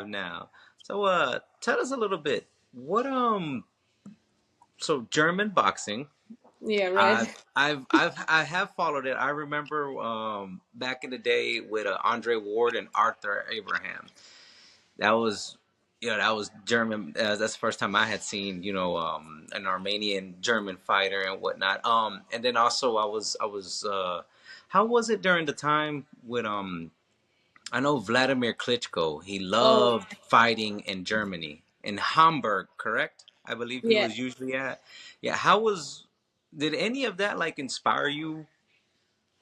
have now. So, tell us a little bit. What so German boxing. Yeah, I right. I have followed it. I remember back in the day with Andre Ward and Arthur Abraham. That was that was German. That's the first time I had seen an Armenian German fighter and whatnot. And then also I was how was it during the time with I know Vladimir Klitschko. He Oh, loved fighting in Germany, in Hamburg, correct? I believe he yeah. was usually at. Yeah, how was? Did any of that like inspire you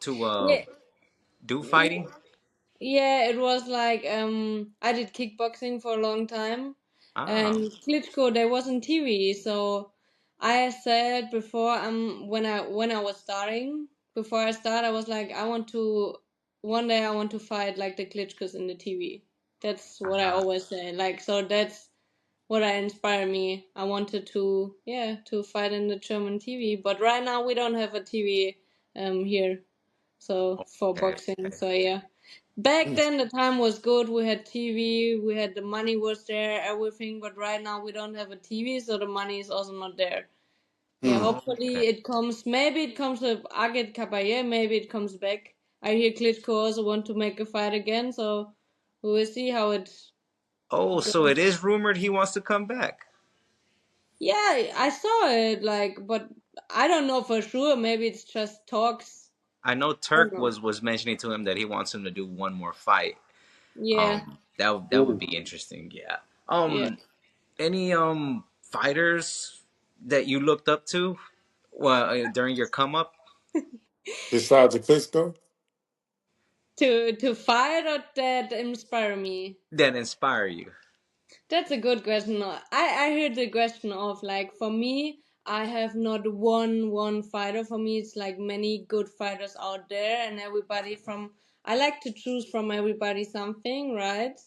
to Yeah. do Yeah. fighting? Yeah, it was like I did kickboxing for a long time, Ah, and Klitschko there wasn't TV, so I said before when I was starting before I start I was like I want to one day I want to fight like the Klitschkos in the TV. That's what I ah. always say. Like so that's what I inspired me. I wanted to to fight in the German TV, but right now we don't have a TV here so for Okay, boxing. okay. So yeah. Back Mm. then the time was good. We had TV, we had the money was there, everything. But right now we don't have a TV, so the money is also not there. Yeah, Mm. Okay. hopefully it comes. Maybe it comes with Agit Kapaye. Maybe it comes back. I hear Klitschko also want to make a fight again, so we will see how it Oh, so it goes. is rumored he wants to come back. Yeah, I saw it. Like, but I don't know for sure. Maybe it's just talks. I know I don't Turk know. was mentioning to him that he wants him to do one more fight. Yeah, That would Ooh. be interesting. Yeah. yeah. Any fighters that you looked up to during your come up Besides the Clisco? To fight or that inspire me. that inspire you? That's a good question. I heard the question of like for me, I have not one fighter. For me, it's like many good fighters out there, and everybody from. I like to choose from everybody something, right?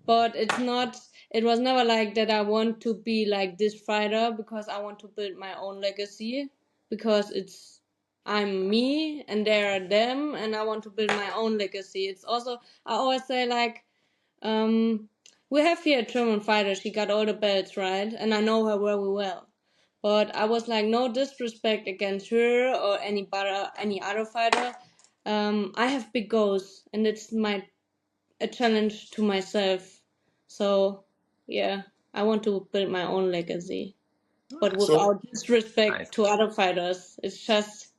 But it's not. It was never like that. I want to be like this fighter because I want to build my own legacy. Because it's I'm me and they are them, and I want to build my own legacy. It's also I always say like um, we have here a German fighter. She got all the belts, right? And I know her very well. But I was like, no disrespect against her or any other fighter. I have big goals, and it's my a challenge to myself. So, yeah, I want to build my own legacy, but Nice, So without disrespect nice. to other fighters. It's just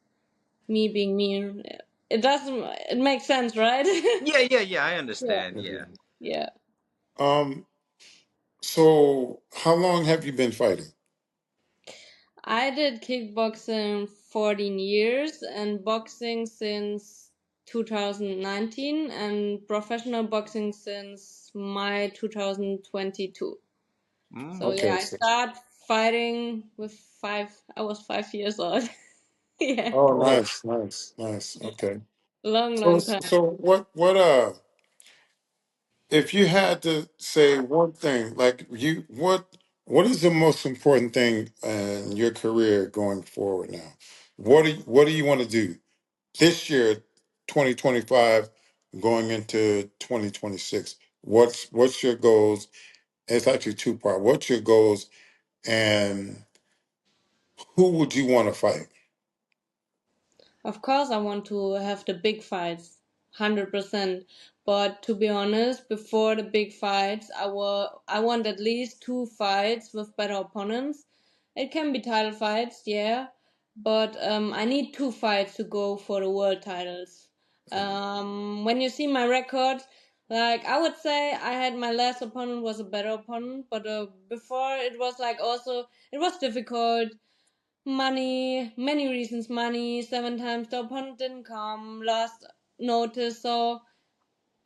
me being me. It doesn't. It makes sense, right? Yeah, yeah, yeah. I Yeah. understand. Yeah. mhm. Yeah. um so how long have you been fighting? I did kickboxing 14 years and boxing since 2019 and professional boxing since May 2022. So Mm. yeah, Okay, I so started fighting with I was 5 years old. Yeah, oh Oh, nice. Okay. So long time. so what if you had to say one thing, like what is the most important thing in your career going forward now? What do you want to do this year, 2025, going into 2026? What's your goals? It's actually two part. What's your goals and who would you want to fight? Of course, I want to have the big fights, 100%. But to be honest, before the big fights, I want at least two fights with better opponents. It can be title fights, yeah, but I need two fights to go for the world titles. When you see my record, like I would say, I had my last opponent was a better opponent, but before it was like also it was difficult. Money, many reasons. Money, seven times the opponent didn't come, last notice. So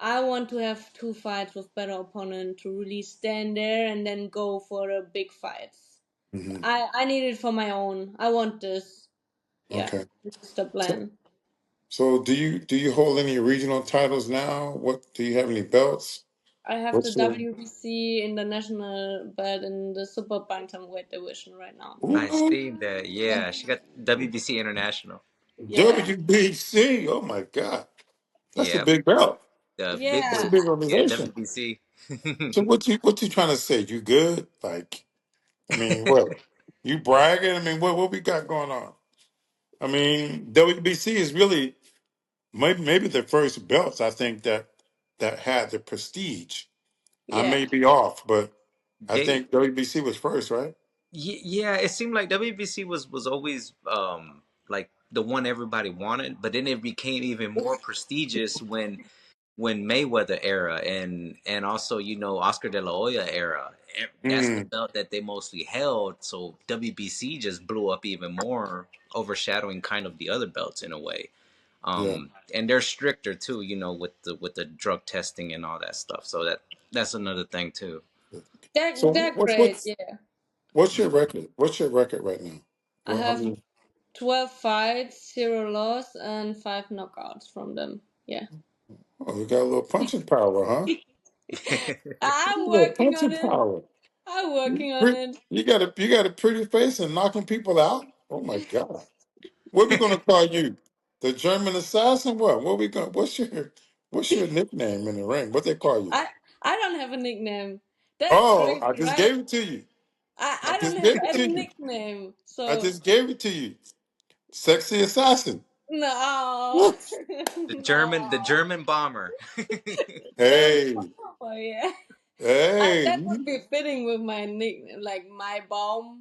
I want to have two fights with better opponent to really stand there and then go for the big fights. Hmm. I need it for my own. I want this. Yeah, Okay. this is the So, plan. so do you hold any regional titles now? What do you have any belts? I have the What's your WBC international belt in the super bantamweight division right now. I Ooh, see that. Yeah, Yeah, she got WBC International. yeah, WBC? Oh my God, that's a Yeah, big belt. The big That's a Yeah, boot. big Yeah, organization. WBC. So what you trying to say? You good? Like, I mean, what? You bragging? I mean, what we got going on? I mean, WBC is really maybe the first belts I think that had the prestige. I yeah, may be off, but I they think WBC was first, right? Yeah, it seemed like WBC was always like the one everybody wanted, but then it became even more prestigious when Mayweather era and also Oscar De La Hoya era. That's the Mm, belt that they mostly held. So WBC just blew up even more, overshadowing kind of the other belts in a way. yeah. And they're stricter too, with the drug testing and all that stuff. So that's another thing too. So they're great. Yeah, what's your record? What's your record right now? I Well, I have mean, 12 fights, 0 loss, and 5 knockouts from them. Yeah, oh, you got a little punching power, huh? I'm You got a little working on punching it. power. I'm working on it. You got a pretty face and knocking people out. Oh my God! What we gonna call you? The German assassin? What we going? What's your nickname in the ring? What they call you? I I don't have a nickname. That's Oh, crazy, I just right? gave it to you. I I don't just have gave it any to you. nickname. I So just gave it to you. Sexy assassin. no, What? The no. German bomber. German Hey, Papa, yeah. hey, That would be fitting with my nickname, like Maibaum.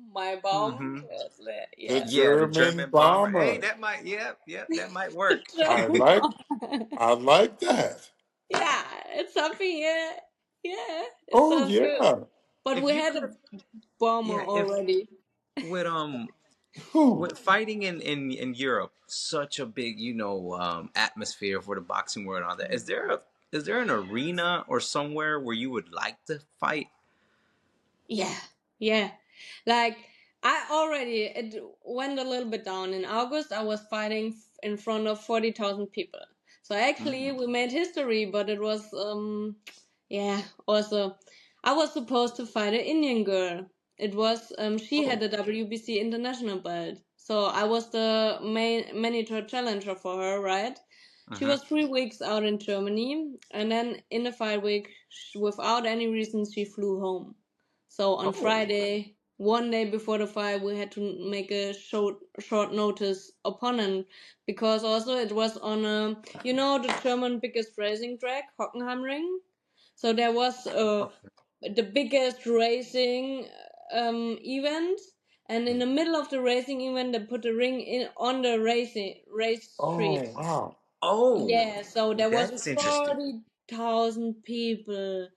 hmm Yes, the yeah. Yeah, the German German bomber. Hey, bomber. that might, yeah, that might work. I German like Papa. I like that. Yeah, it's something. Yeah, yeah. It Oh sounds good. yeah. But If we you had could, a bomber yeah, if already. with Who? with fighting in Europe, such a big atmosphere for the boxing world and all that. Is there an arena or somewhere where you would like to fight? Yeah, yeah. Like I already it went a little bit down in August. I was fighting in front of 40,000 people. So actually, Mm. we made history, but it was yeah. Also, I was supposed to fight an Indian girl. It was she had Oh, the WBC international belt. So I was the main manager challenger for her, right? She Uh-huh. was 3 weeks out in Germany, and then in the fight week, without any reason, she flew home. So on oh, Friday, one day before the fight, we had to make a short notice opponent because also it was on the German biggest racing track, Hockenheimring. So there was Okay. the biggest racing event, and in the middle of the racing event, they put the ring in on the race oh, street. wow. Oh, Yeah, so there that was is interesting. 40,000 people.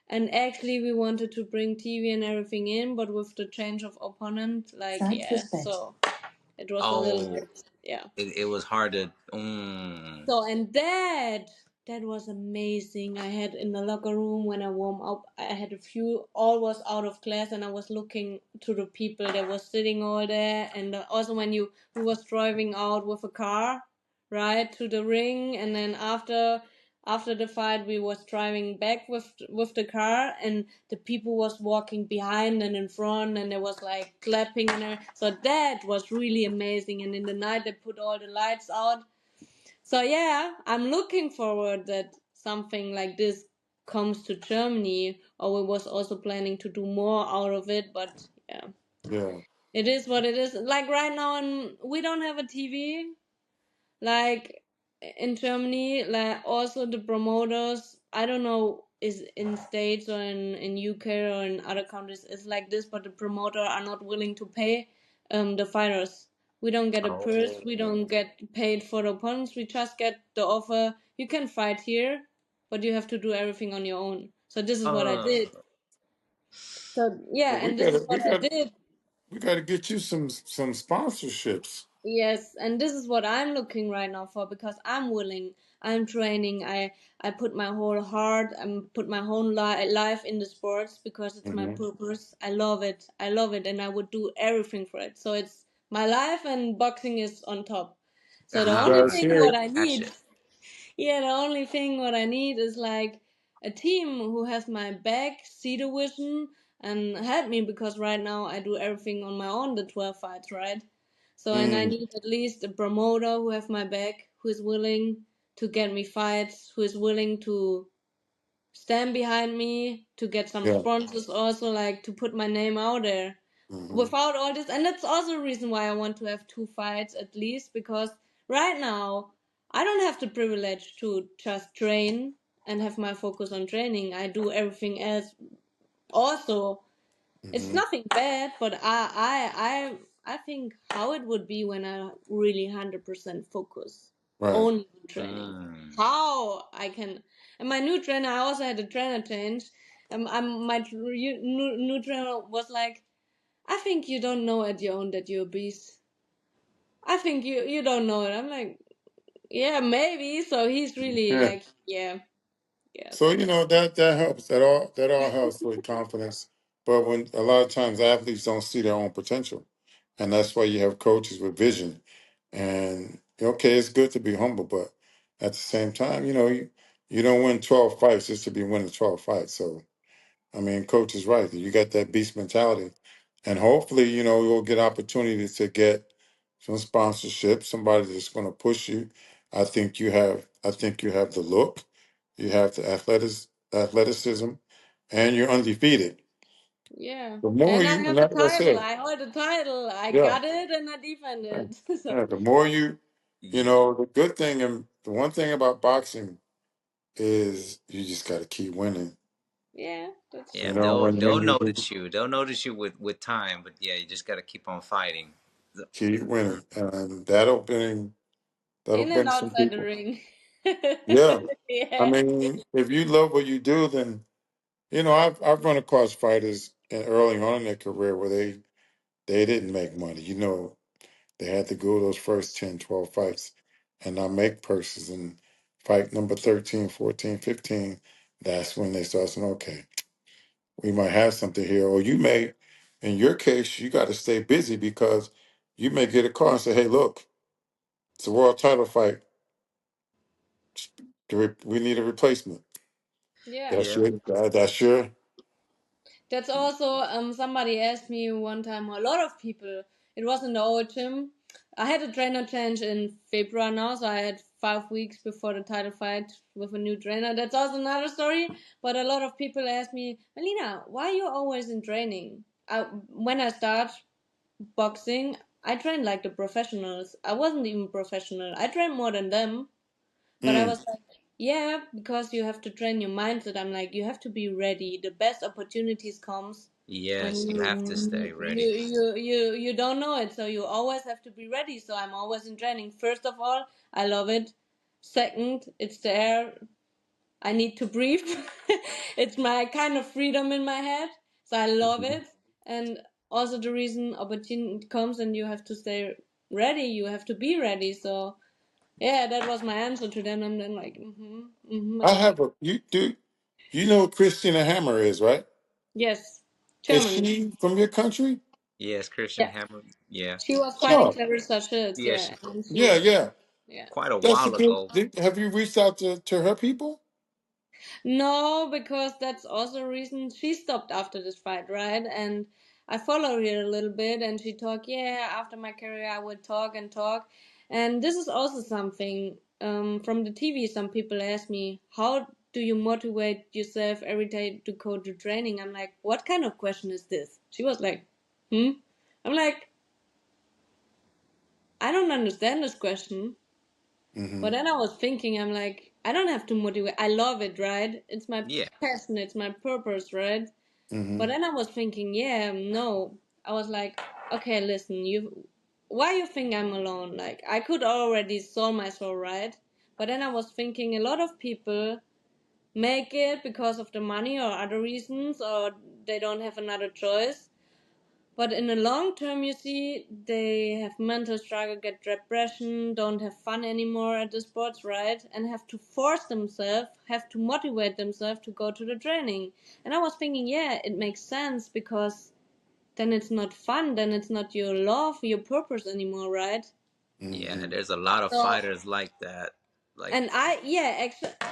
And actually we wanted to bring TV and everything in, but with the change of opponent, like yeah, so it was a little Oh, bit yeah. it was hard to. So and that was amazing. I had in the locker room when I warm up, I had a few all was out of class and I was looking to the people that was sitting all there and also when you we was driving out with a car, right, to the ring and then after the fight we was driving back with the car and the people was walking behind and in front and there was like clapping and everything. So that was really amazing and in the night they put all the lights out, so yeah, I'm looking forward that something like this comes to Germany, or we was also planning to do more out of it, but yeah, Yeah, it is what it is. Like right now, and we don't have a TV. Like in Germany, like also the promoters, I don't know, is in States or in UK or in other countries is like this, but the promoter are not willing to pay the fighters. We don't get a purse, we Oh. don't get paid for the opponents, we just get the offer, you can fight here, but you have to do everything on your own. So this is what I Uh. did. So yeah, well, and this is what I did. we got to get you some sponsorships. Yes, and this is what I'm looking right now for because I'm willing. I'm training. I put my whole heart and put my whole life in the sports because it's my Hmm. purpose. I love it. I love it, and I would do everything for it. So it's my life, and boxing is on top. So the You only Ah, guys thing hear what it? I need, gotcha. yeah, the only thing what I need is like a team who has my back, see the vision, and help me because right now I do everything on my own. The 12 fights, right? So and I Mm, need at least a promoter who have my back, who is willing to get me fights, who is willing to stand behind me, to get some Yeah. sponsors also, like to put my name out there. Hmm. Without all this, and that's also a reason why I want to have 2 fights at least, because right now I don't have the privilege to just train and have my focus on training. I do everything else also. It's Hmm. nothing bad, but I think how it would be when I really 100% focus Right. only on training. Mm. How I can, and my new trainer, I also had a trainer change. New trainer was like, I think you don't know at your own that you're obese. I think you don't know it. I'm like, yeah, maybe. So he's really Yeah. like, yeah, yeah. So So you know that helps. That all helps with confidence. But when a lot of times athletes don't see their own potential, and that's why you have coaches with vision. And okay, it's good to be humble, but at the same time, you don't win 12 fights just to be winning 12 fights. So I mean, coach is right. You got that beast mentality, and hopefully, you'll get opportunities to get some sponsorship. Somebody that's going to push you. I think you have the look, you have the athleticism, and you're undefeated. yeah, The more and I you, and have the like I title. said, I hold the title. I yeah, got it, and I yeah, defended. So yeah, the more you, Ye- the good thing and the one thing about boxing is you just got to keep winning. yeah, that's Yeah, true. they'll When you do, notice you. They'll notice you with time, but yeah, you just got to keep on fighting. keep winning, and that'll In and bring some outside the people. ring. Yeah. I Yeah, mean, if you love what you do, then I've run across fighters early on in their career where they didn't make money. They had to go those first 10, 12 fights and not make purses. And fight number 13, 14, 15, that's when they start saying, okay, we might have something here. Or in your case, you got to stay busy because you may get a call and say, hey, look, it's a world title fight. We need a replacement. yeah. That's Yeah. your. That's also somebody asked me one time, a lot of people. It was in the old gym. I had a trainer change in February now, so I had 5 weeks before the title fight with a new trainer. That's also another story. But a lot of people ask me, Melina, why are you always in training? When I start boxing, I trained like the professionals. I wasn't even professional. I trained more than them. But I Mm, was like, yeah, because you have to train your mindset. I'm like, you have to be ready. The best opportunities comes when Yes, you have to stay you ready. you don't know it. So you always have to be ready. So I'm always in training. First of all, I love it. Second, it's the air. I need to breathe. It's my kind of freedom in my head. So I love mhm. it. And also the reason opportunity comes and you have to stay ready. You have to be ready. So yeah, that was my answer to them. And then like, I and have a you do you know who Christina Hammer is, right? yes, Is German. she from your country? Yes, Christian Yeah, Hammer. Yeah. she was She, fighting Oh, Clarissa Shields. yeah, Yeah, she, and yeah, yeah. yeah. quite a That's a while good. ago. Have you reached out to her people? No, because that's also a reason she stopped after this fight, right? And I follow her a little bit, and she talk. Yeah, after my career, I would talk and talk, and this is also something from the TV. Some people ask me, how do you motivate yourself every day to go to training? I'm like, what kind of question is this? She was like, hmm. I'm like, I don't understand this question. Mm-hmm. But then I was thinking, I'm like, I don't have to motivate. I love it, right? It's my Yeah. passion, it's my purpose, right? But Mm-hmm. then I was thinking, yeah, no. I was like, okay, listen, why you think I'm alone? Like, I could already solve myself, right? But then I was thinking, a lot of people make it because of the money or other reasons, or they don't have another choice. But in the long term, you see, they have mental struggle, get depression, don't have fun anymore at the sports, right? And have to force themselves, have to motivate themselves to go to the training. And I was thinking, yeah, it makes sense because then it's not fun, then it's not your love, your purpose anymore, right? Yeah, Mm-hmm. there's a lot of So fighters like that. Like, and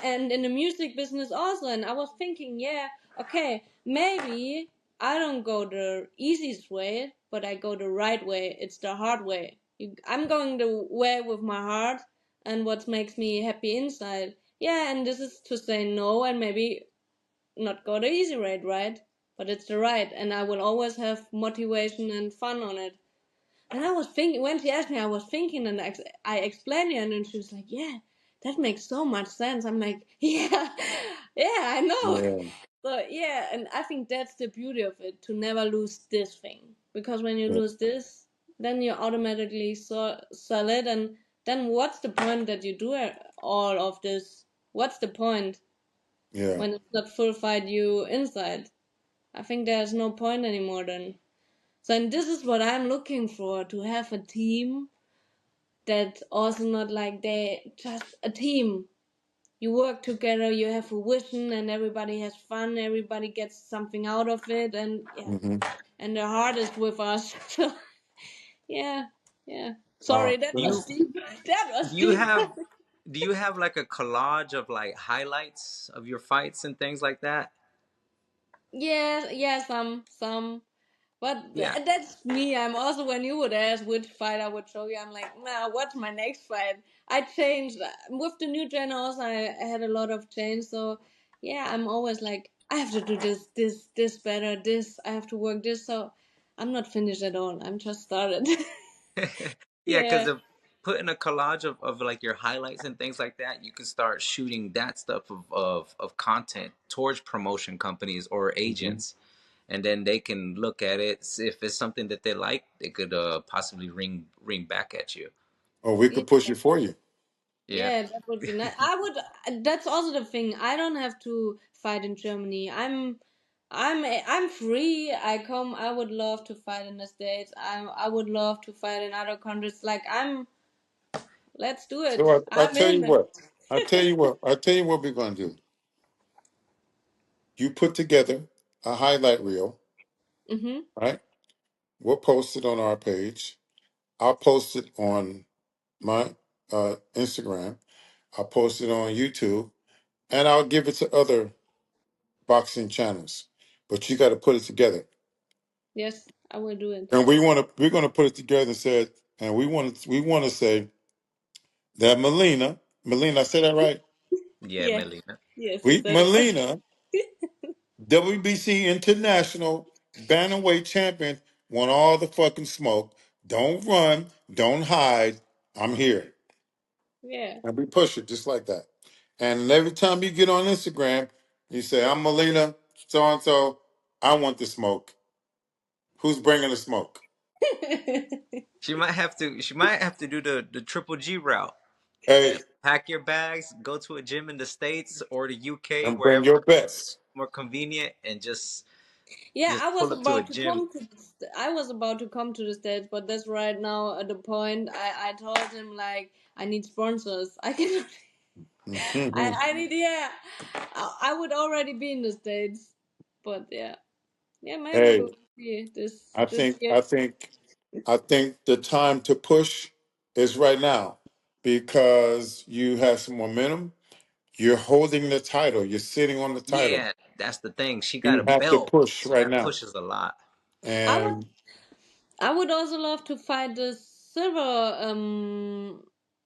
and in the music business also, and I was thinking, yeah, okay, maybe I don't go the easiest way, but I go the right way. It's the hard way. I'm going the way with my heart, and what makes me happy inside. Yeah, and this is to say no and maybe not go the easy rate, right? But it's the right, and I will always have motivation and fun on it. And I was thinking, when she asked me, I was thinking, and I explained it, and she was like, "Yeah, that makes so much sense." I'm like, "Yeah, yeah, I know." Yeah. So yeah, and I think that's the beauty of it, to never lose this thing. Because when you lose this, then you're automatically so solid, and then what's the point that you do all of this? What's the point Yeah. when it's not fulfilled you inside? I think there's no point anymore then. So, and this is what I'm looking for, to have a team that also not like they just a team. You work together, you have a vision, and everybody has fun, everybody gets something out of it, and yeah, Hmm. and the heart is with us. So, yeah, yeah. Uh, Sorry, that Do was you deep. That was do you deep. have do you have like a collage of like highlights of your fights and things like that? Yeah, yeah, some. But Yeah. that's me. I'm also, when you would ask which fight I would show you, I'm like, nah, what's my next fight? I changed with the new gen. Also, I had a lot of change. So yeah, I'm always like, I have to do this better. This I have to work this. So I'm not finished at all. I'm just started. Yeah, because Yeah. of putting a collage of like your highlights and things like that, you can start shooting that stuff of content towards promotion companies or mhm. agents, and then they can look at it. If it's something that they like, they could possibly ring back at you. Or we Yeah. could push it for you. Yeah. Yeah, that would be nice. I would. That's also the thing. I don't have to fight in Germany. I'm free. I come. I would love to fight in the States. I would love to fight in other countries. Like I'm. Let's do So it. I I'm tell you in. what. I tell you what we're gonna do. You put together a highlight reel, Mhm. right? We'll post it on our page. I'll post it on my Instagram. I'll post it on YouTube, and I'll give it to other boxing channels. But you got to put it together, Yes, I will do it. and we're gonna put it together and said, and we want to say that Melina, I said that right? Yeah, Yes. Melina. Yes, you We said it. Melina, WBC International Bantamweight Champion, want all the fucking smoke. Don't run, don't hide. I'm here. Yeah. And we push it just like that. And every time you get on Instagram, you say, I'm Melina, so and so. I want the smoke. Who's bringing the smoke? She might have to do the triple G route. Hey, Pack your bags, go to a gym in the States or the UK, and bring wherever your best. more convenient, and Yeah, just pull up to a gym. I was about to come to the States, but that's right now at the point. I told him like I need sponsors. I cannot. I need, yeah. I would already be in the States, but yeah, yeah. Maybe we Hey, will see I this think year. I think I think the time to push is right now because you have some momentum. You're holding the title. You're sitting on the title. Yeah, that's the thing. She got a You have to belt, push so right that now. pushes a lot. I would And I would also love to fight the silver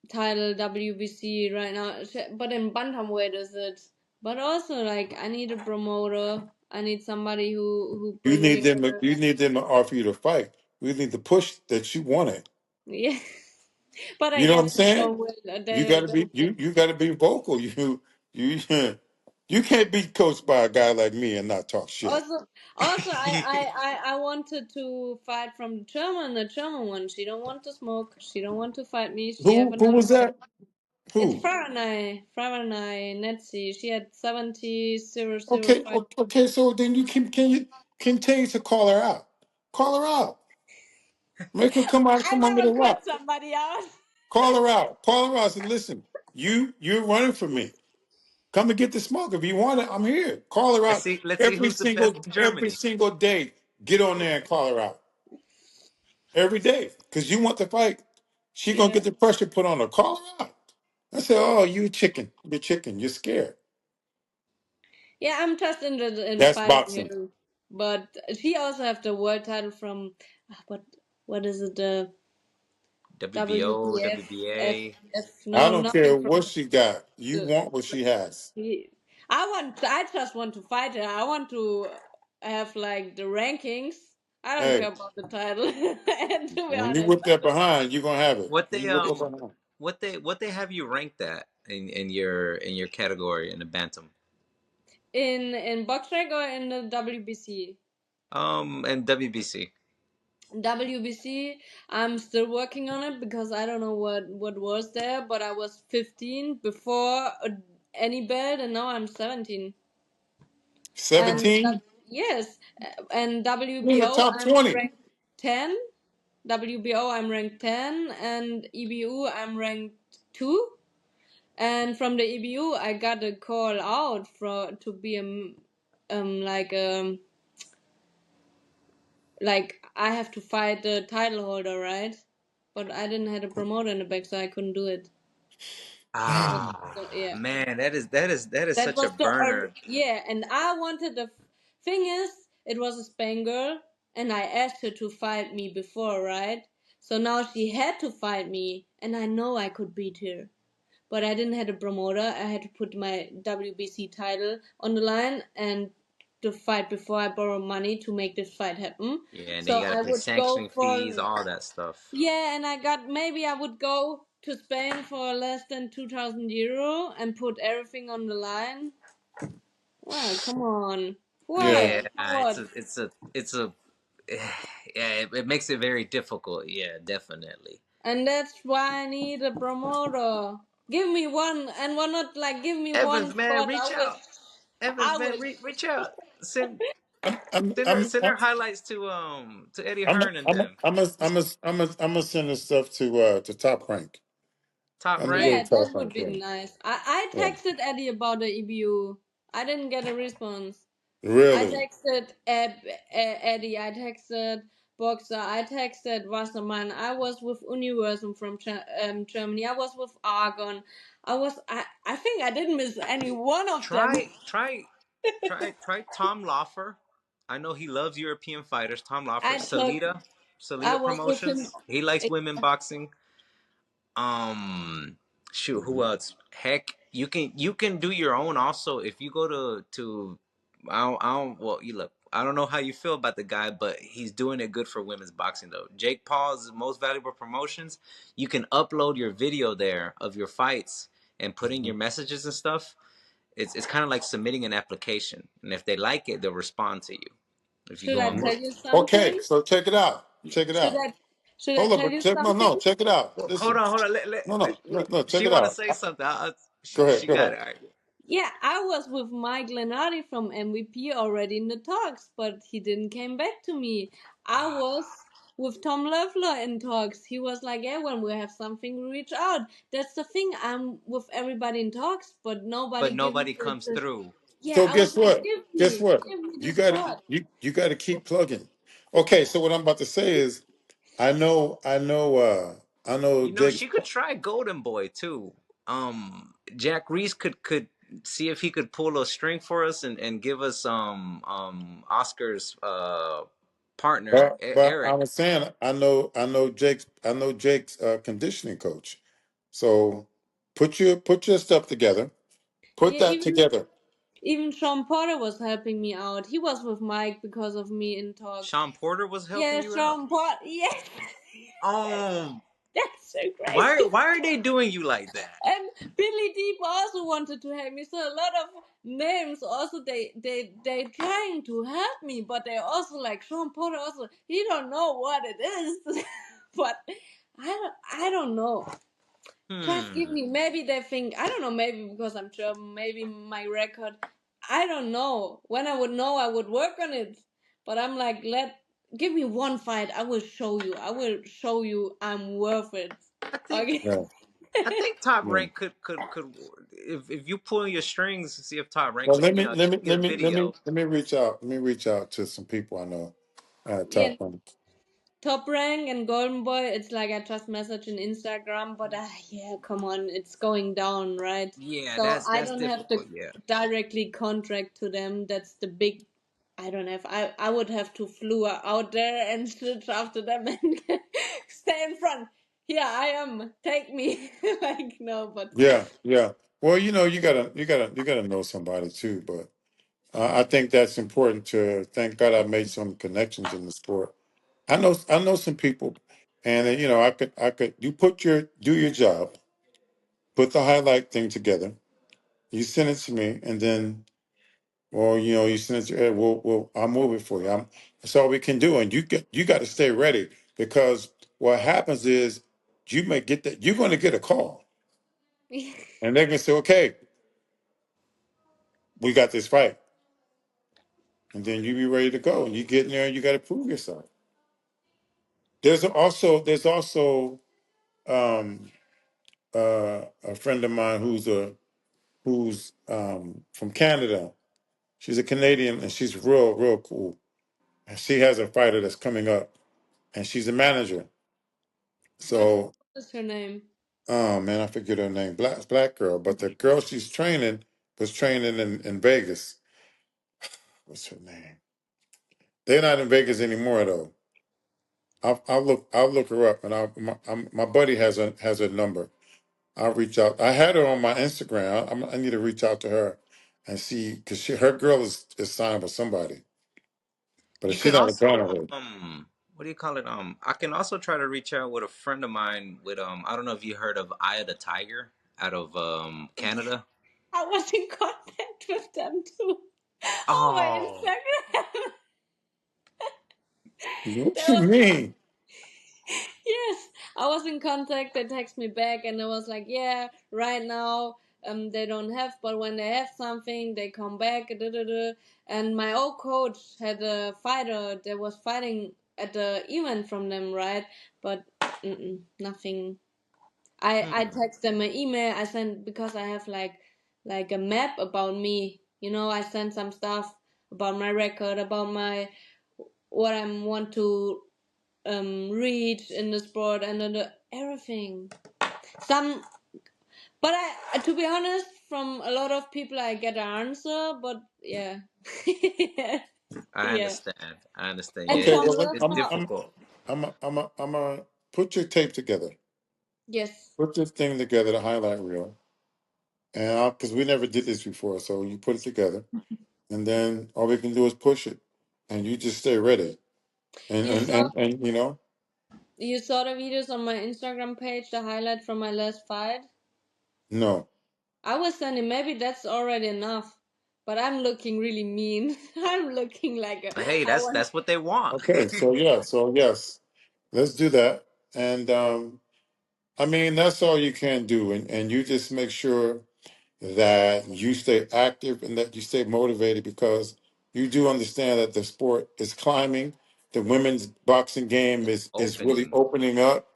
title WBC right now, but in bantamweight is it? But also like I need a promoter. I need somebody who you bring need me them. there. You need them to offer you to fight. We need the push that you wanted. Yeah, but I You know what I'm guess they saying? don't will. You got They to don't. be you got to be vocal. You you can't be coached by a guy like me and not talk shit. Also, I wanted to fight from the German one. She don't want to smoke. She don't want to fight me. She have Who another was one. that? It's Who? Faranai Netzi. She had 70-0-0 Okay, fight. okay. So then can you continue to call her out? Call her out. Make her come out I from under the never rock. cut somebody out. Call her out. Call her out. And listen, you're running for me. Come and get the smoke if you want it. I'm here. Call her let's out see. Let's see who's the best in every Germany. single day. Get on there and call her out every day because you want to fight. She gonna Yeah, get the pressure put on her. Call her out. I said, "Oh, you chicken. You're chicken. You're scared." yeah. I'm just interested in That's fighting boxing. her, but she also have the world title from. What is it? WBO, WBF, WBA. I no, don't nothing care from what she got. You the. want what she has. I just want to fight her. I want to have like the rankings. I don't Hey, care about the title. And to be when you honest, whip that behind, you're gonna have it. What When they you whip that behind. what they have you ranked at in your category in the bantam? in box rec or in the WBC. And WBC. WBC, I'm still working on it because I don't know what was there, but I was 15 before any belt, and now I'm 17. And 17 yes, and in the WBO top I'm 20. ranked 10. WBO I'm ranked 10, and EBU I'm ranked 2. And from the EBU I got a call out for to be like like I have to fight the title holder, right? But I didn't have a promoter in the back, so I couldn't do it. So Ah, yeah, man, that is that such a was burner. yeah. And I wanted thing is, it was a Spain girl, and I asked her to fight me before, right? So now she had to fight me, and I know I could beat her. But I didn't have a promoter. I had to put my WBC title on the line and to fight before I borrow money to make this fight happen. Yeah, and then So you got to I pay would go sanctioning fees, for all that stuff. yeah, and I got maybe I would go to Spain for less than 2,000 euro and put everything on the line. Well, come on, Yeah. Yeah, what, what? it's a yeah, it makes it very difficult. Yeah, definitely. And that's why I need a promoter. Give me one, and why not like give me one Evans, man, spot? reach out. Evans, I man, wish. reach out. Send I'm I'm I'm send I'm her highlights to Eddie I'm Hearn and I'm them. I'm gonna send this stuff to Top Rank. Top I'm gonna rank. go Yeah, to that Top would Rank. be Yeah. nice. I Yeah. texted Eddie about the EBU. I didn't get a response. I Really? texted Eddie. I texted Boxer. I texted Wasserman. I was with Universum from Germany. I was with Argon. I think I didn't miss any one of them. Try Tom Loffer. I know he loves European fighters. Tom Loffer, I took. I Salita was with him. Promotions. He likes women boxing. Um, Shoot, who else? Heck, you can do your own also if you go to I don't well you look. I don't know how you feel about the guy, but he's doing it good for women's boxing though. Jake Paul's most valuable promotions. You can upload your video there of your fights and put in your messages and stuff. It's kind of like submitting an application, and if they like it, they'll respond to you. If you Should go I on tell there. you Okay, something? so check it out. Check it Should out. I? Should I Hold up, tell but you check no, something? check it out. Well, Listen. hold on. No, check She it want to out. say something. Go ahead, She go got ahead. it. All right. Yeah, I was with Mike Lenardi from MVP already in the talks, but he didn't came back to me. I was with Tom Loeffler in talks. He was like, "Yeah, when we have something, we reach out." That's the thing. I'm with everybody in talks, but But nobody give me nobody comes through. yeah. So I was guess like, what? Guess what? give me You the got to spot. you got to keep plugging. Okay, so what I'm about to say is I know You know, Jake's she could try Golden Boy too. Jack Reese could see if he could pull a string for us and give us Oscar's partner but I Eric. was saying I know Jake's conditioning coach. So put your stuff together. Put Yeah, that together. even Sean Porter was helping me out. He was with Mike because of me in talks. Sean Porter was helping Yeah, you out. Sean Porter. Yes, Um, that's so crazy. why are they doing you like that? And Billy Deep also wanted to help me. So a lot of names also they trying to help me, but they also like Sean Porter also he don't know what it is. But I don't know. Just give Hmm. me maybe they think I don't know, maybe because I'm German, maybe my record I don't know. When I would know I would work on it. But I'm like give me one fight, I will show you. I will show you I'm worth it. I think Okay. Yeah. I think Top Yeah. Rank could if you pull your strings and see if Top Rank Well, could you can get a video. let me reach out. Let me reach out to some people I know. Yeah, Top one. Top Rank and Golden Boy, it's like I just messaged in Instagram, but yeah, come on, it's going down, right? Yeah, So I that's don't have to difficult. Yeah. directly contract to them. That's the big. I don't have. I would have to flew out there and search after them and stay in front. Yeah, I am. Take me. Like no, but Yeah, yeah. Well, you gotta know somebody too. But I think that's important to. Thank God I made some connections in the sport. I know some people, and I could. You do your job, put the highlight thing together. You send it to me, and then, well, you send it to Ed. I'll move it for you. That's all we can do, and you got to stay ready because what happens is you may get that. You're going to get a call, and they're going to say, "Okay, we got this fight," and then you be ready to go, and you get in there, and you got to prove yourself. There's also um, a friend of mine who's from Canada. She's a Canadian, and she's real cool. And she has a fighter that's coming up, and she's a manager. what So, is her name? oh man, I forget her name. Black girl, but the girl she's training was training in Vegas. What's her name? They're not in Vegas anymore though. I'll look her up, and my buddy has her number. I'll reach out. I had her on my Instagram. I need to reach out to her and see because her girl is signed with somebody, but You she's can not a also Ghana. what do you call it? I can also try to reach out with a friend of mine with I don't know if you heard of Aya the Tiger out of Yeah, Canada. I was in contact with them too. On my Oh, Instagram. What There you was mean? yes, I was in contact. They text me back, and I was like, "Yeah, right now, they don't have, but when they have something, they come back." Da, da, da. And my old coach had a fighter that was fighting at the event from them, right? But nothing. I hmm. text them an email. I sent because I have like a map about me. I sent some stuff about my record, about my what I want to read in the sport and then everything. Some, but I to be honest, from a lot of people I get an answer, but yeah, I yeah, understand. I understand. Yeah, and Okay, from it's well, it's the difficult. I'm a put your tape together. yes, Put this thing together, the highlight reel, and because we never did this before, so you put it together, and then all we can do is push it, and you just stay ready, and you and saw and, and you know, you saw the videos on my Instagram page, the highlight from my last fight. no. I was sending maybe that's already enough, but I'm looking really mean. I'm looking like a, But hey, I that's want. that's what they want. Okay, so yes, let's do that, and I mean that's all you can do, and you just make sure that you stay active and that you stay motivated because you do understand that the sport is climbing. The women's boxing game is really Opening. opening up,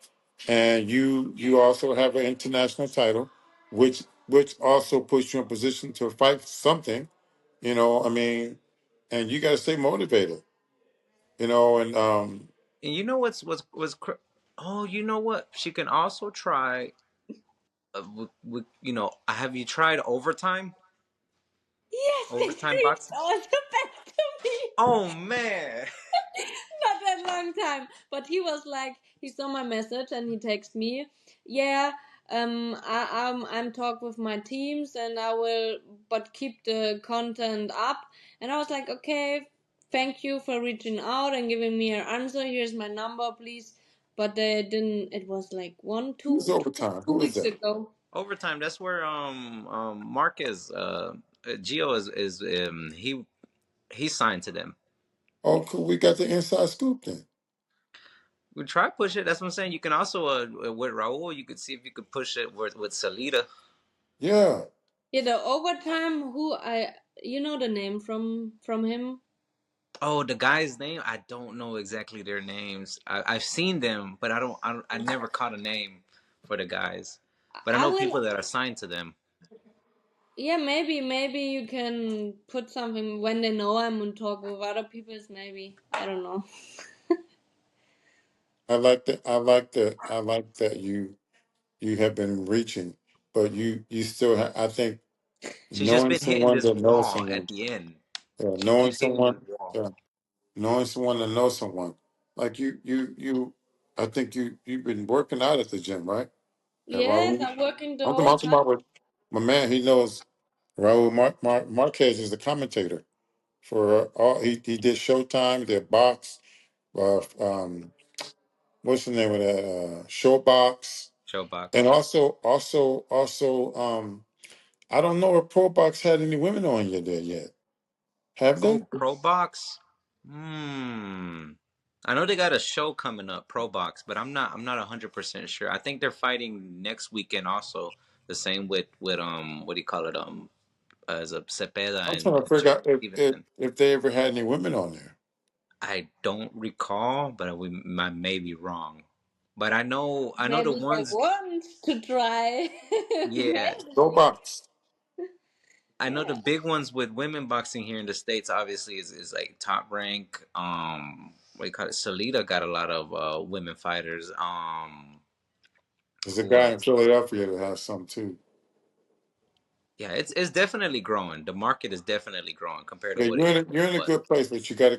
and you also have an international title, which also puts you in position to fight something. I mean, and you got to stay motivated. And And you know oh, you know what? She can also try. Have you tried overtime? Yes, they Overtime reached boxing? also back to me. Oh man. Not that long time, but he was like, he saw my message and he texted me, yeah, I'm talk with my teams and I will, but keep the content up. And I was like, okay, thank you for reaching out and giving me an answer. Here's my number, please. But they didn't. It was like one, who's two, two, overtime? two Who is weeks that? ago. Overtime. That's where Marquez Gio is he signed to them. Oh, cool. We got the inside scoop then. We try push it. That's what I'm saying. You can also with Raul, you could see if you could push it with Salida. Yeah. Yeah, the overtime. You know the name from him. Oh, the guy's name, I don't know exactly their names. I've seen them, but I never caught a name for the guys. But I I know will. people that are signed to them. Yeah, maybe you can put something when they know I'm on talk with other people's. Maybe I don't know. I like that. I like that you have been reaching, but you still have. I think She's just knowing been hitting someone this that knows wall at someone, the end. She knowing keeps hitting this someone, wall. yeah, knowing someone that knows someone, like you. I think you've been working out at the gym, right? At Yes, Raul. I'm working the I'm whole talking time. about with my man. He knows Raul Marquez is the commentator for all. He did Showtime, did Box. What's the name of that? Showbox, and Showbox. also. I don't know if Pro Box had any women on you there yet. Have Oh, they? Pro Box. I know they got a show coming up, Pro Box, but I'm not 100% sure. I think they're fighting next weekend also. The same with what do you call it? As a Cepeda I'm and trying to figure out Stevenson. if they ever had any women on there. I don't recall, but I may be wrong. But I know the Maybe they ones. want to try. Yeah, Maybe. Showbox. I know the Yeah. big ones with women boxing here in the States obviously is like Top Rank. What do you call it? Salida got a lot of women fighters. There's a Who guy in else? Philadelphia that has some too. Yeah, it's definitely growing. The market is definitely growing compared to Yeah, what it you're in a was. good place, but you got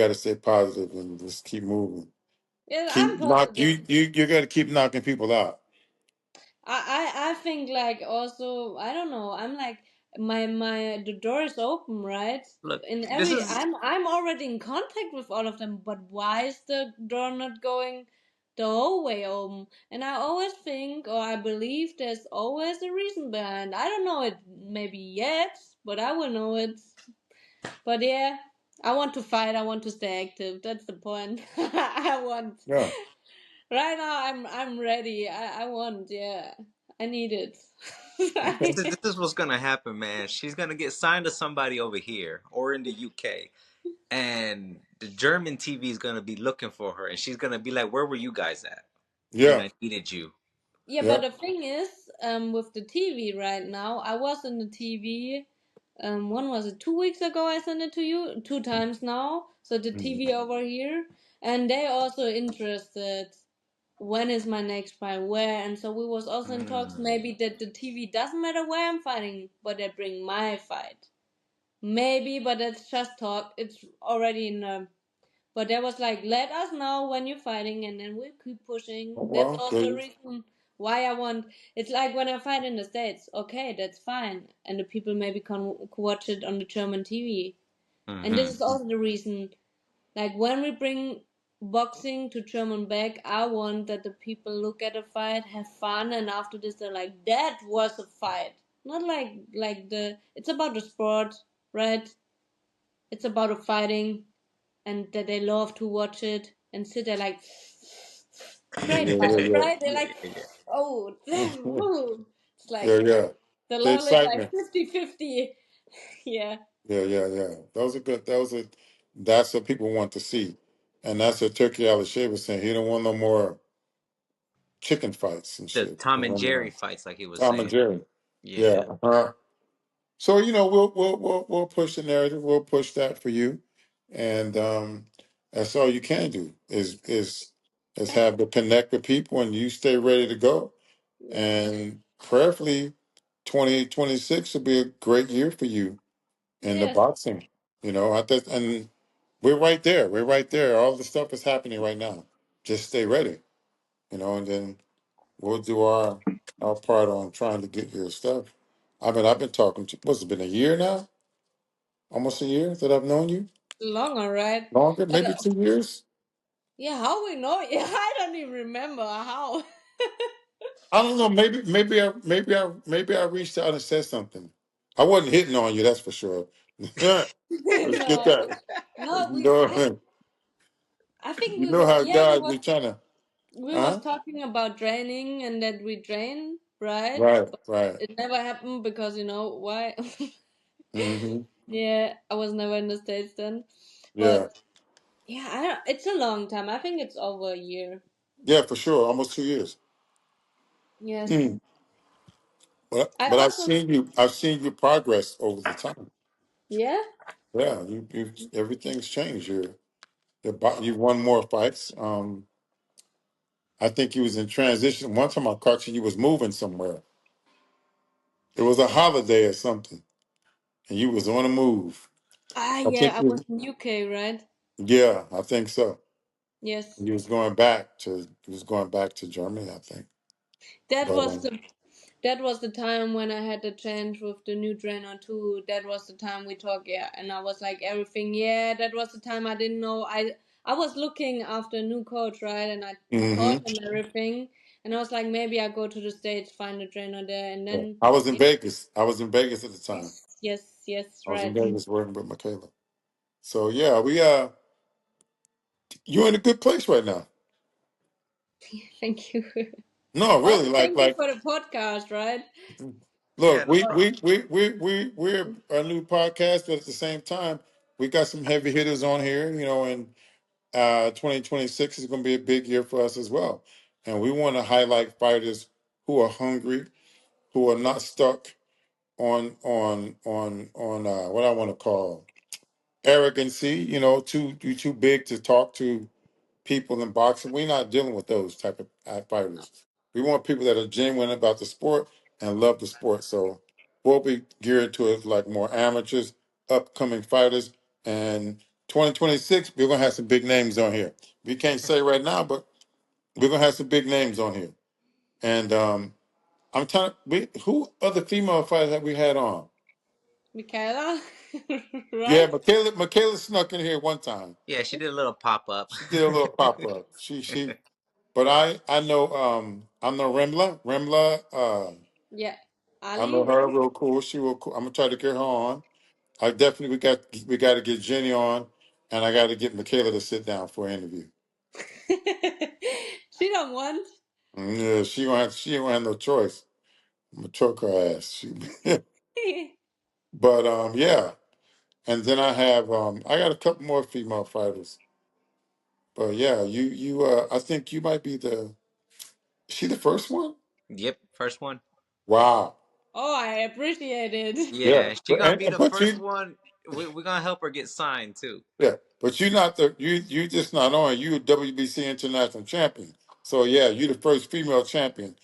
to stay positive and just keep moving. Yes, I'm Keep knock positive. you got to keep knocking people out. I think like also I don't know. I'm like my the door is open, right? Look, In this every is I'm already in contact with all of them, but why is the door not going the whole way open? And I always think or I believe there's always a reason behind. I don't know it maybe yet, but I will know it. But yeah, I want to fight. I want to stay active. That's the point. I want. Yeah. Right now, I'm ready. I want. Yeah, I need it. Okay. this is what's gonna happen, man. She's gonna get signed to somebody over here or in the UK, and the German TV is gonna be looking for her, and she's gonna be like, "Where were you guys at when Yeah. I needed you?" Yeah, but Yeah. the thing is, with the TV right now, I was in the TV. When was it? 2 weeks ago, I sent it to you 2 times now. So the Mhm. TV over here, and they also interested. When is my next fight? Where? And so we was also in talks. Mm. Maybe that the TV doesn't matter where I'm fighting, but they bring my fight. Maybe, but that's just talk. It's already in the. But there was like, let us know when you're fighting, and then we'll keep Oh, pushing. That's well, also the reason why I want. It's like when I fight in the States. Okay, that's fine, and the people maybe can watch it on the German TV. And this Hmm. is also the reason. Like when we bring boxing to German back, I want that the people look at a fight, have fun, and after this they're like, that was a fight. Not like the. It's about the sport, right? It's about a fighting and that they love to watch it and sit there like yeah, great yeah, fight, right? They're Yeah, like, yeah, yeah. oh, damn, yeah. woo. It's Yeah, like yeah. the The level is like excitement. 50-50. Yeah. Yeah, yeah, yeah. Those are good. That's what people want to see. And that's what Turkey Al was saying. He don't want no more chicken fights and The shit. Tom You and Jerry know, fights, like he was Tom and saying. Jerry. Yeah. Yeah. So we'll push the narrative. We'll push that for you, and that's all you can do is have to connect with people, and you stay ready to go. Yeah. And prayerfully, 2026 will be a great year for you in the Yes. boxing. I think, and we're right there. We're right there. All the stuff is happening right now. Just stay ready. And then we'll do our part on trying to get your stuff. I've been talking to. What's it been a year now? Almost a year that I've known you. Longer, right? Longer, But maybe 2 years. yeah, how we know? Yeah, I don't even remember how. I don't know. Maybe I reached out and said something. I wasn't hitting on you. That's for sure. Let's get No. that. No, You know, I think you know how yeah, guys be trying to. we was Huh? talking about training and that we train, right? Right. Right. It never happened because why? Hmm. Yeah, I was never in the States then. Yeah. But yeah, it's a long time. I think it's over a year. Yeah, for sure. Almost 2 years. Yes. Mm. But I but I've also, seen you. I've seen your progress over the time. yeah. Yeah. You everything's changed. You've won more fights. I think you was in transition. One time I caught you. You was moving somewhere. It was a holiday or something, and you was on a move. Ah, I yeah, think I was you. in UK, right? Yeah, I think so. Yes. He was going back to Germany, I think. That But was the time when I had the change with the new trainer too. That was the time we talked, yeah, and I was like everything, yeah. That was the time I didn't know. I was looking after a new coach, right, and I told hmm him everything, and I was like, maybe I go to the States, find a trainer there, and then I was in Vegas. I was in Vegas at the time. yes, yes, yes, I was in right. Vegas working with Michaela. So yeah, we you're in a good place right now. Thank you. No, really, Also, thank you like for the podcast, right? Yeah, look, no problem. we're a new podcast, but at the same time, we got some heavy hitters on here, and 2026 is going to be a big year for us as well. And we want to highlight fighters who are hungry, who are not stuck on what I want to call arrogancy. Too big to talk to people in boxing. We're not dealing with those type of fighters. We want people that are genuine about the sport and love the sport. So we'll be geared to it like more amateurs, upcoming fighters, and 2026 we're gonna have some big names on here. We can't say right now, but we're gonna have some big names on here. And I'm trying. Who other female fighters have we had on? Michaela, Yeah, right? Michaela snuck in here one time. Yeah, she did a little pop up. She did a little pop up. But I know Remla. Yeah, I know Ali, her right? real cool. She real cool. I'm gonna try to get her on. I definitely we got to get Jenny on, and I got to get Michaela to sit down for an interview. She don't want. Yeah, she don't have no choice. I'm gonna choke her ass. But yeah, and then I got a couple more female fighters. But yeah, I think you might be is she the first one? Yep, first one. Wow. Oh, I appreciate it. Yeah, Yeah, she gonna be the but first one. We're gonna help her get signed too. yeah, but you're not you just not on. You a WBC international champion. So yeah, you the first female champion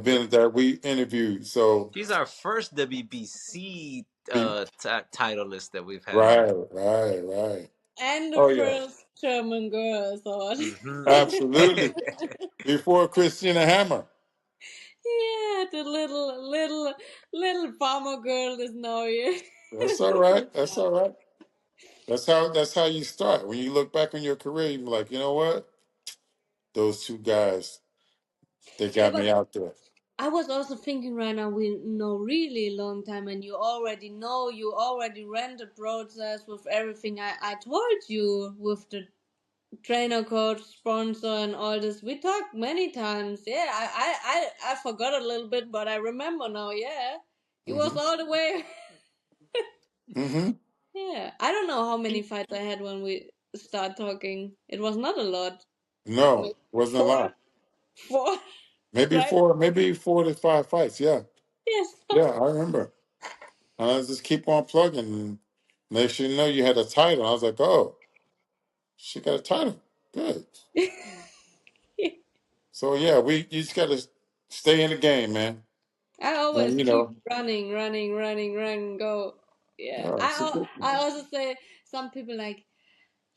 Yep, that we interviewed. So she's our first WBC be- title list that we've had. right. And the Oh yeah, first German girl, so. Hmm absolutely. Before Christina Hammer. Yeah, the little farmer girl is now here. That's all right. That's all right. That's how you start. When you look back on your career, you're like, you know what? Those two guys, they Yeah, got but me out there. I was also thinking right now we know really long time, and you already ran the process with everything I told you with the trainer, coach, sponsor, and all this. We talked many times. Yeah, I forgot a little bit, but I remember now. Yeah, it was hmm all the way. hmm Yeah, I don't know how many fights I had when we start talking. It was not a lot. No, Maybe wasn't a four, lot. four, Maybe right? four to five fights. Yeah. Yes. Yeah, I remember. And I just keep on plugging. And next thing you know, you had a title. I was like, oh, she got a title. Good. So yeah, you just got to stay in the game, man. I always And keep running, go. Yeah, oh, it's a good I thing. also say some people like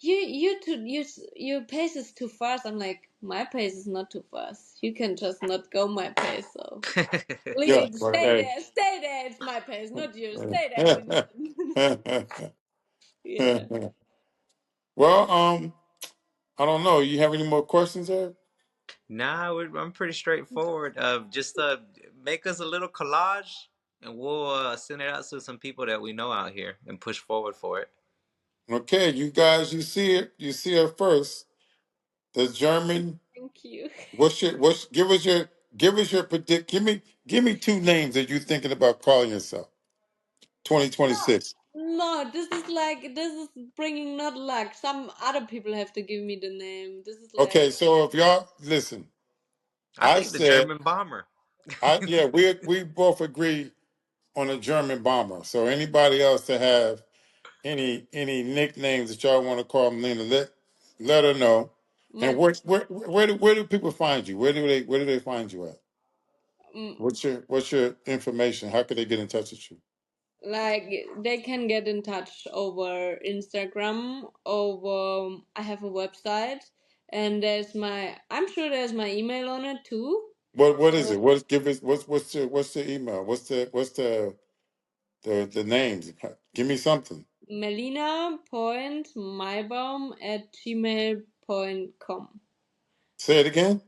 your pace is too fast. I'm like my pace is not too fast. You can just not go my pace. So Yeah, please but hey. stay there. It's my pace, not yours. Stay there, Melina. Yeah. Well, I don't know. You have any more questions, Eric? Nah, I'm pretty straightforward. Just make us a little collage, and we'll send it out to some people that we know out here and push forward for it. Okay, you guys, you see it. You see it first. The German. Thank you. Give us your predict. Give me two names that you're thinking about calling yourself. 2026. No, this is bringing not luck. Some other people have to give me the name. This is Okay, like so if y'all listen, I I think the said German bomber. yeah, we both agree on a German bomber. So anybody else that have any nicknames that y'all want to call Melina, let her know. And my where do people find you? Where do they find you at? mm, What's your information? How could they get in touch with you? like they can get in touch over Instagram. Over I have a website. and I'm sure there's my email on it too. What is So it? What give us what's the email? What's the names? Give me something. melina.maibaum@gmail.com. Say it again.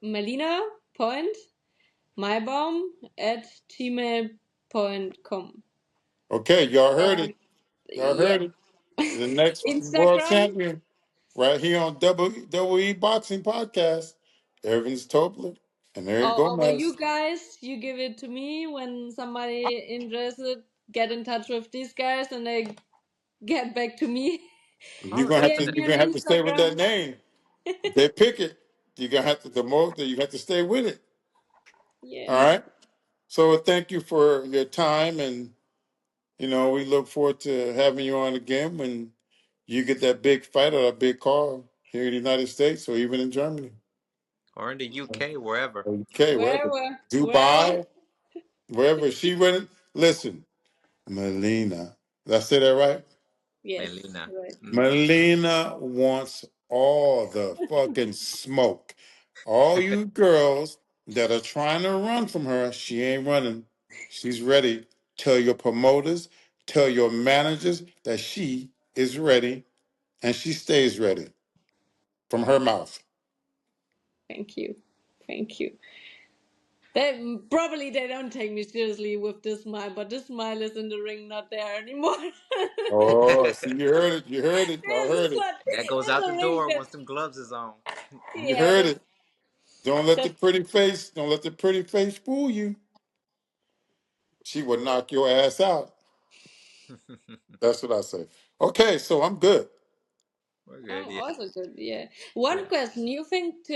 melina.maibaum@gmail.com. Okay, y'all heard it. And Y'all yeah, heard it. The next world Instagram. champion, right here on Double E Boxing Podcast, Evans Tobler and Eric Or you Gomez. guys, you give it to me when somebody interested. Get in touch with these guys and they get back to me. All right. DM me You're on gonna have to stay with Instagram. that name. If they pick it, you're gonna have to the most you have to stay with it. All Yeah. right. So thank you for your time, and we look forward to having you on again when you get that big fight or that big call here in the United States or even in Germany. Or in the UK, wherever. Okay, wherever. Wherever. Dubai, wherever she went. Listen, Melina. Did I say that right? Yes. Melina. Right. Melina wants all the fucking smoke. All you girls that are trying to run from her, she ain't running. She's ready. Tell your promoters, tell your managers that she is ready and she stays ready from her mouth. Thank you. Thank you. They don't take me seriously with this smile, but this smile is in the ring, not there anymore. Oh, see, you heard it. You heard it. Y'all There's heard it. what That goes there's out a the ring door that once them gloves is on. You yeah, heard it. Don't let the that's pretty face, don't let the pretty face fool you. She will knock your ass out. That's what I say. Okay, so I'm good. We're good, I'm yeah. also good. Yeah. One Yeah. question: you think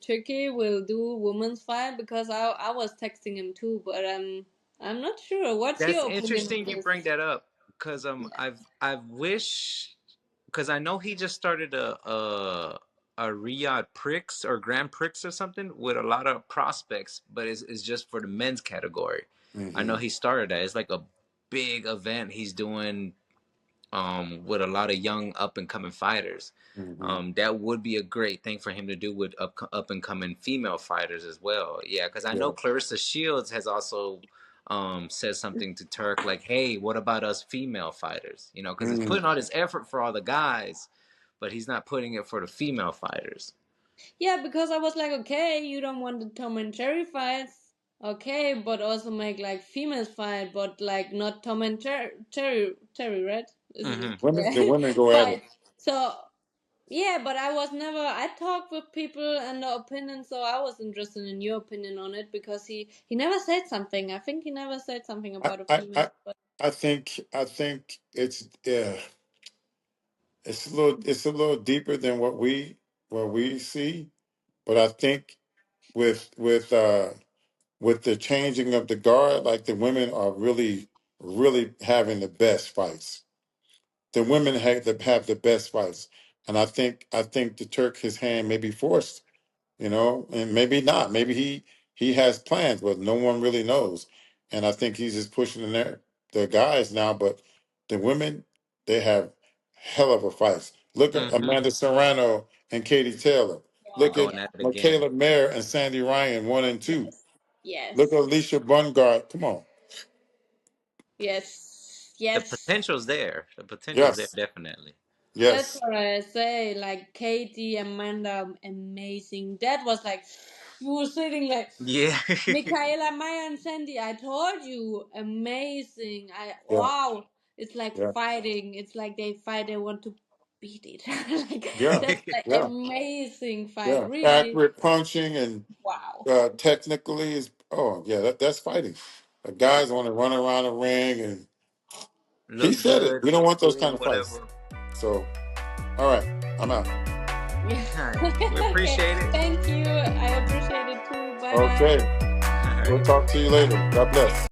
Turkey will do women's fight? Because I was texting him too, but I'm not sure. What's That's your opinion interesting on you this? bring that up because I wish because I know he just started a Riyadh Prix or Grand Prix or something with a lot of prospects, but it's just for the men's category. I know Mm-hmm. he started that. It's like a big event he's doing with a lot of young up and coming fighters. Mm-hmm. That would be a great thing for him to do with up and coming female fighters as well. Yeah, because I know Yeah. Clarissa Shields has also said something to Turk like, "Hey, what about us female fighters?" You know, because he's Mm-hmm. putting all this effort for all the guys, but he's not putting it for the female fighters. Yeah, because I was like, okay, you don't want the Tom and Jerry fights, okay, but also make like females fight, but like not Tom and Terry, right? Is it? Hmm Women, the Yeah, women go at it. fight. So yeah, but I was never. I talked with people and the opinion, so I was interested in your opinion on it because he never said something. I think he never said something I, about a I, female. I, But I think it's it's a little deeper than what we see, but I think with the changing of the guard, like the women are really having the best fights. The women have the best fights, and I think the Turk his hand may be forced, and maybe not. Maybe he has plans, but no one really knows. And I think he's just pushing the guys now, but the women they have hell of a fights. Look at hmm Amanda Serrano and Katie Taylor. They're Look wow, at going at it again. Michaela Mayer and Sandy Ryan 1 and 2. yes, Look at yes, Alicia Bungard. Come on. yes, The yes. potential's there. The potential's there Yes. definitely. That's Yes. what I say. Like Katie, Amanda, amazing. That was like you were sitting like Yeah. Michaela, Maya, and Sandy. I told you, amazing. I Yeah. wow. It's like Yeah. fighting. It's like they fight. They want to beat each other. Like Yeah. that's like Yeah. amazing fight. Yeah. Really, Accurate punching and wow. technically is yeah, that's fighting. The guys want to run around the ring and he Look said it. good, We don't want those cool, kind of fights. whatever. So all right, I'm out. Yeah. All right. We Okay. appreciate it. Thank you. I appreciate it too. Bye bye. Okay. All We'll right. talk to you later. God bless.